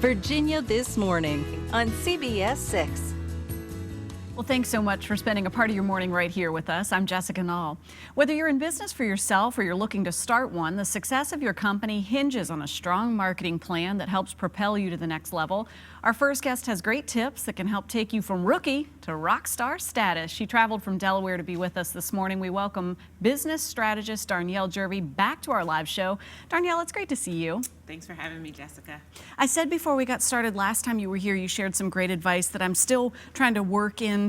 Virginia This Morning on CBS 6. Well, thanks so much for spending a part of your morning right here with us. I'm Jessica Nall. Whether you're in business for yourself or you're looking to start one, the success of your company hinges on a strong marketing plan that helps propel you to the next level. Our first guest has great tips that can help take you from rookie to rock star status. She traveled from Delaware to be with us this morning. We welcome business strategist Darnyelle Jervey back to our live show. Darnyelle, it's great to see you. Thanks for having me, Jessica. I said before we got started last time you were here, you shared some great advice that I'm still trying to work into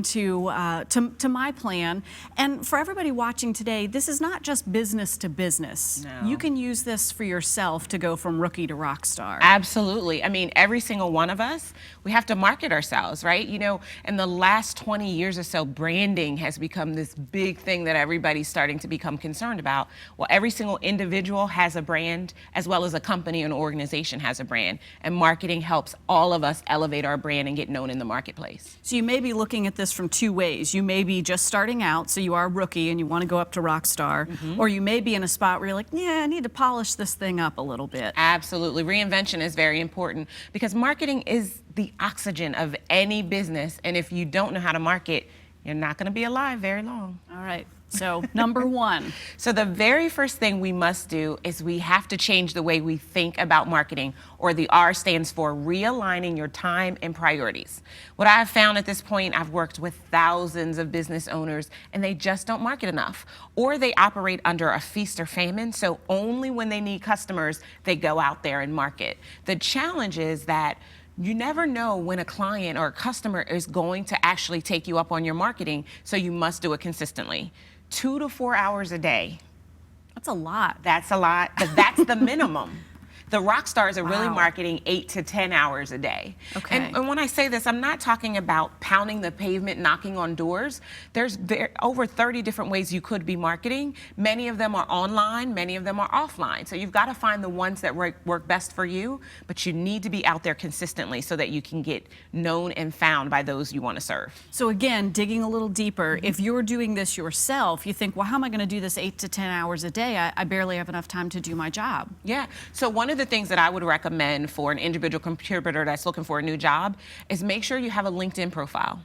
to my plan. And for everybody watching today, this is not just business to business. No. You can use this for yourself to go from rookie to rock star. Absolutely. I mean, every single one of us, we have to market ourselves, right? You know, in the last 20 years or so, branding has become this big thing that everybody's starting to become concerned about. Well, every single individual has a brand, as well as a company and organization has a brand, and marketing helps all of us elevate our brand and get known in the marketplace. So you may be looking at this from two ways. You may be just starting out, so you are a rookie and you want to go up to rock star, or you may be in a spot where you're like, yeah, I need to polish this thing up a little bit. Absolutely. Reinvention is very important because marketing is the oxygen of any business, and if you don't know how to market, you're not going to be alive very long. All right. So number one. So the very first thing we must do is we have to change the way we think about marketing, or the R stands for realigning your time and priorities. What I've found at this point, I've worked with thousands of business owners and they just don't market enough, or they operate under a feast or famine. So only when they need customers, they go out there and market. The challenge is that you never know when a client or a customer is going to actually take you up on your marketing, so you must do it consistently. 2 to 4 hours a day. That's a lot. That's a lot, but that's the minimum. The rock stars are really Wow. marketing 8 to 10 hours a day. Okay. And when I say this, I'm not talking about pounding the pavement, knocking on doors. There's over 30 different ways you could be marketing. Many of them are online, many of them are offline. So you've got to find the ones that work best for you, but you need to be out there consistently so that you can get known and found by those you want to serve. So again, digging a little deeper, if you're doing this yourself, you think, well, how am I going to do this 8 to 10 hours a day? I barely have enough time to do my job. Yeah. So one of the things that I would recommend for an individual contributor that's looking for a new job is make sure you have a LinkedIn profile.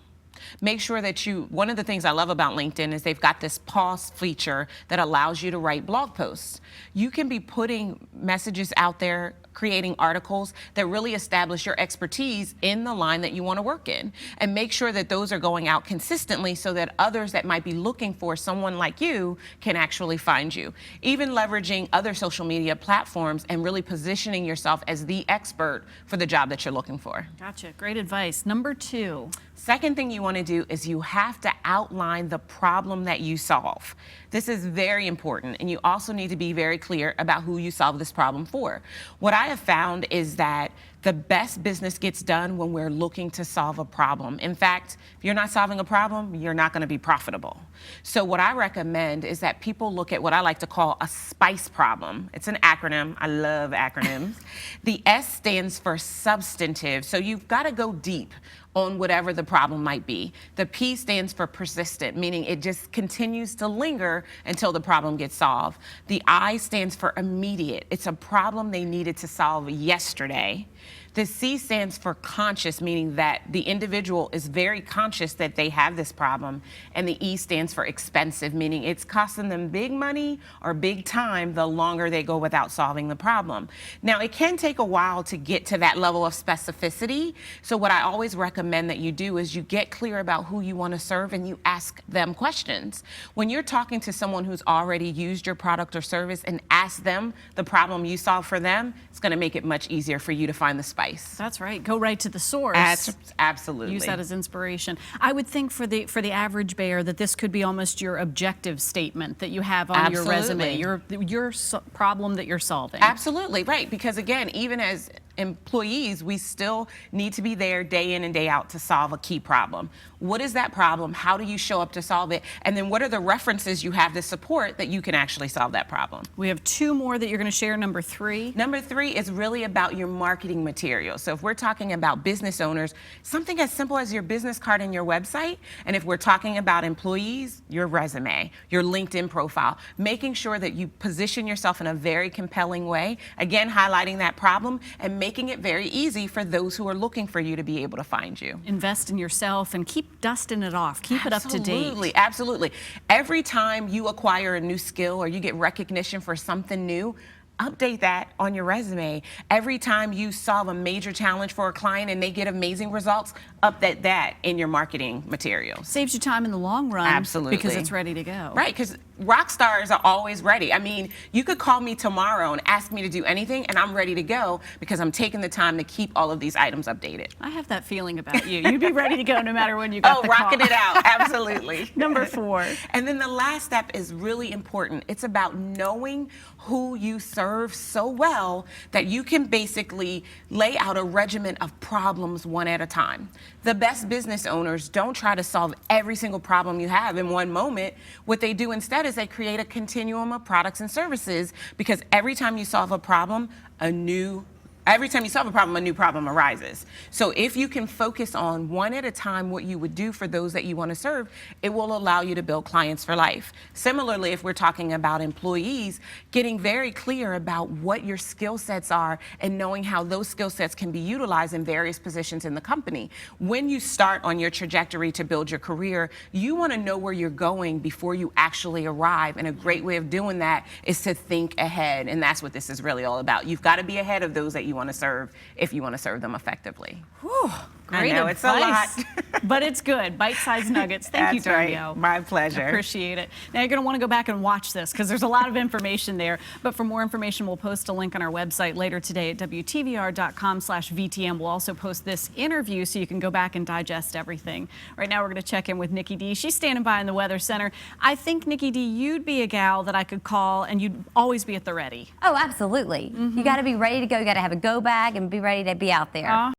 Make sure that one of the things I love about LinkedIn is they've got this pause feature that allows you to write blog posts. You can be putting messages out there, creating articles that really establish your expertise in the line that you want to work in, and make sure that those are going out consistently so that others that might be looking for someone like you can actually find you. Even leveraging other social media platforms and really positioning yourself as the expert for the job that you're looking for. Gotcha. Great advice. Number two. Second thing you want to do is you have to outline the problem that you solve. This is very important, and you also need to be very clear about who you solve this problem for. What I have found is that the best business gets done when we're looking to solve a problem. In fact, if you're not solving a problem, you're not going to be profitable. So what I recommend is that people look at what I like to call a SPICE problem. It's an acronym. I love acronyms. The S stands for substantive. So you've got to go deep on whatever the problem might be. The P stands for persistent, meaning it just continues to linger until the problem gets solved. The I stands for immediate. It's a problem they needed to solve yesterday. The C stands for conscious, meaning that the individual is very conscious that they have this problem. And the E stands for expensive, meaning it's costing them big money or big time the longer they go without solving the problem. Now, it can take a while to get to that level of specificity. So what I always recommend that you do is you get clear about who you want to serve and you ask them questions. When you're talking to someone who's already used your product or service and ask them the problem you solve for them, it's going to make it much easier for you to find the spice. That's right. Go right to the source. Absolutely. Use that as inspiration. I would think for the average bear that this could be almost your objective statement that you have on your resume, your problem that you're solving. Absolutely, right. Because again, even as employees, we still need to be there day in and day out to solve a key problem. What is that problem? How do you show up to solve it? And then what are the references you have to support that you can actually solve that problem? We have two more that you're going to share. Number three. Number three is really about your marketing material. So if we're talking about business owners, something as simple as your business card and your website. And if we're talking about employees, your resume, your LinkedIn profile, making sure that you position yourself in a very compelling way, again, highlighting that problem and making making it very easy for those who are looking for you to be able to find you. Invest in yourself and keep dusting it off. Keep it up to date. Absolutely, absolutely. Every time you acquire a new skill or you get recognition for something new, update that on your resume. Every time you solve a major challenge for a client and they get amazing results, update that in your marketing materials. Saves you time in the long run. Absolutely. Because it's ready to go. Right, because rock stars are always ready. I mean, you could call me tomorrow and ask me to do anything and I'm ready to go because I'm taking the time to keep all of these items updated. I have that feeling about you. You'd be ready to go no matter when you got the call. Rocking it out, absolutely. Number 4. And then the last step is really important. It's about knowing who you serve so well that you can basically lay out a regimen of problems one at a time. The best business owners don't try to solve every single problem you have in one moment. What they do instead is they create a continuum of products and services, because every time you solve a problem, a new problem arises. So if you can focus on one at a time what you would do for those that you want to serve, it will allow you to build clients for life. Similarly, if we're talking about employees, getting very clear about what your skill sets are and knowing how those skill sets can be utilized in various positions in the company. When you start on your trajectory to build your career, you want to know where you're going before you actually arrive. And a great way of doing that is to think ahead. And that's what this is really all about. You've got to be ahead of those that you want to serve if you want to serve them effectively. Whew, great I know, advice. it's a lot. But it's good. Bite-sized nuggets. Thank you, Darnyelle. Right. My pleasure. Appreciate it. Now you're going to want to go back and watch this because there's a lot of information there. But for more information, we'll post a link on our website later today at WTVR.com/VTM. We'll also post this interview so you can go back and digest everything. Right now we're going to check in with Nikki D. She's standing by in the Weather Center. I think, Nikki D, you'd be a gal that I could call and you'd always be at the ready. Oh, absolutely. You got to be ready to go. You got to have a go bag and be ready to be out there.